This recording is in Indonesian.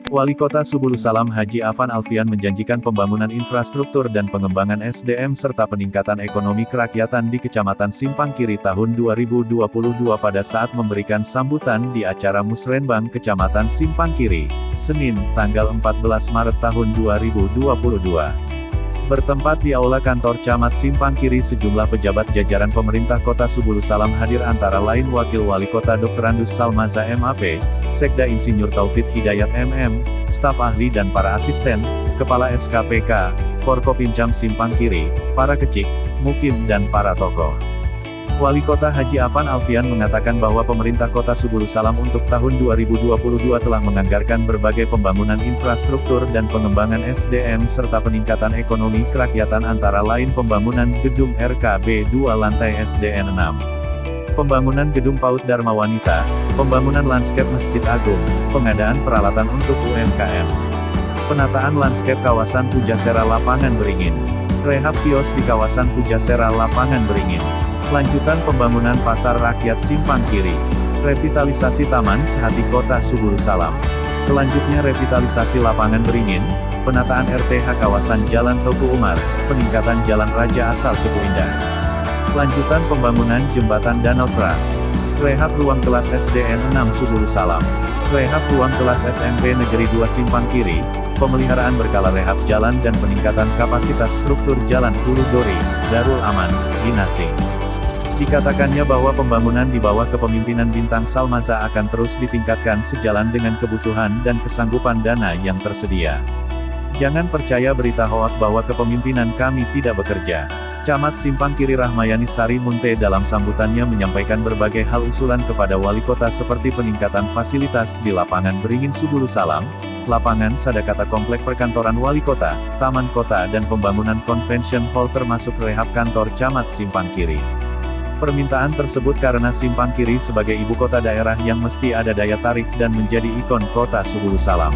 Wali Kota Subulu Salam Haji Afan Alfian menjanjikan pembangunan infrastruktur dan pengembangan SDM serta peningkatan ekonomi kerakyatan di Kecamatan Simpang Kiri tahun 2022 pada saat memberikan sambutan di acara Musrenbang Kecamatan Simpang Kiri, Senin, tanggal 14 Maret tahun 2022. Bertempat di Aula Kantor Camat Simpang Kiri, sejumlah pejabat jajaran pemerintah Kota Subulu Salam hadir, antara lain Wakil Wali Kota Dr. Andus Salmaza MAP, Sekda Insinyur Taufik Hidayat MM, staf ahli dan para asisten, Kepala SKPK, Forkopimcam Simpang Kiri, para kecik, mukim dan para tokoh. Wali Kota Haji Afan Alfian mengatakan bahwa pemerintah Kota Subulu Salam untuk tahun 2022 telah menganggarkan berbagai pembangunan infrastruktur dan pengembangan SDM serta peningkatan ekonomi kerakyatan, antara lain pembangunan gedung RKB 2 lantai SDN 6, pembangunan gedung PAUD Dharma Wanita, pembangunan lanskap Masjid Agung, pengadaan peralatan untuk UMKM, penataan lanskap kawasan Pujasera Lapangan Beringin, rehab kios di kawasan Pujasera Lapangan Beringin, lanjutan pembangunan Pasar Rakyat Simpang Kiri, revitalisasi Taman Sehati Kota Subulu Salam. Selanjutnya revitalisasi Lapangan Beringin, penataan RTH kawasan Jalan Teguh Umar, peningkatan Jalan Raja Asal Cepu Indah. Lanjutan pembangunan Jembatan Danau Tras, rehab ruang kelas SDN 6 Subulu Salam, rehab ruang kelas SMP Negeri 2 Simpang Kiri, pemeliharaan berkala rehab jalan dan peningkatan kapasitas struktur jalan Hulu Dori, Darul Aman, Dinasing. Dikatakannya bahwa pembangunan di bawah kepemimpinan Bintang Salmaza akan terus ditingkatkan sejalan dengan kebutuhan dan kesanggupan dana yang tersedia. Jangan percaya berita hoak bahwa kepemimpinan kami tidak bekerja. Camat Simpang Kiri Rahmayani Sari Munte dalam sambutannya menyampaikan berbagai hal usulan kepada wali kota seperti peningkatan fasilitas di Lapangan Beringin Subulu Salam, lapangan Sadakata komplek perkantoran wali kota, taman kota dan pembangunan convention hall termasuk rehab kantor Camat Simpang Kiri. Permintaan tersebut karena Simpang Kiri sebagai ibu kota daerah yang mesti ada daya tarik dan menjadi ikon Kota Subulu Salam.